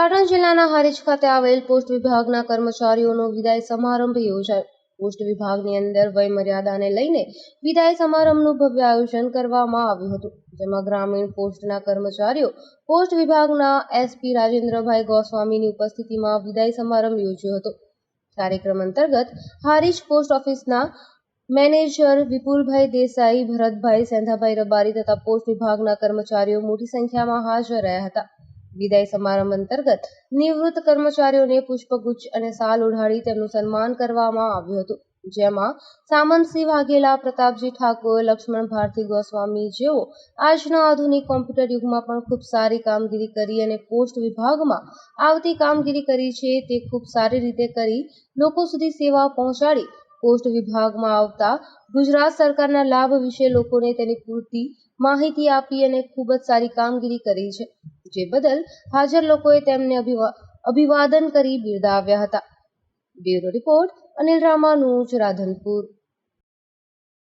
પાટણ જિલ્લાના હારીજ ખાતે આવેલ પોસ્ટ વિભાગના કર્મચારીઓનો વિદાય સમારંભ યોજાયો। પોસ્ટ વિભાગની અંદર વય મર્યાદાને લઈને વિદાય સમારંભનું ભવ્ય આયોજન કરવામાં આવ્યું હતું, જેમાં ગ્રામીણ પોસ્ટના કર્મચારીઓ પોસ્ટ વિભાગના એસપી રાજેન્દ્રભાઈ ગોસ્વામીની ઉપસ્થિતિમાં વિદાય સમારંભ યોજ્યો હતો। કાર્યક્રમ અંતર્ગત હારીજ પોસ્ટ ઓફિસના મેનેજર વિપુલભાઈ દેસાઈ, ભરતભાઈ, સેંધાભાઈ રબારી તથા પોસ્ટ વિભાગના કર્મચારીઓ મોટી સંખ્યામાં હાજર રહ્યા હતા। વિદાય સમારંભ અંતર્ગત નિવૃત્ત કર્મચારીઓને પુષ્પગુચ્છ અને શાલ ઓઢાડી તેમનું સન્માન કરવામાં આવ્યું હતું, જેમાં સામંતસિંહ વાઘેલા, પ્રતાપજી ઠાકોર, લક્ષ્મણ ભારતી ગોસ્વામી જેઓ આજના આધુનિક કોમ્પ્યુટર યુગમાં પણ ખૂબ સારી કામગીરી કરી અને પોસ્ટ વિભાગમાં આવતી કામગીરી કરી છે તે ખૂબ સારી રીતે કરી લોકો સુધી સેવા પહોંચાડી પોસ્ટ વિભાગમાં આવતા ગુજરાત સરકારના લાભ વિશે લોકોને તેની પૂરતી માહિતી આપી અને ખૂબ જ સારી કામગીરી કરી છે, જે બદલ હાજર લોકોએ તેમને અભિવાદન કરી બિરદાવ્યા હતા। Bureau report, Anil Ramanuj, Radhanpur.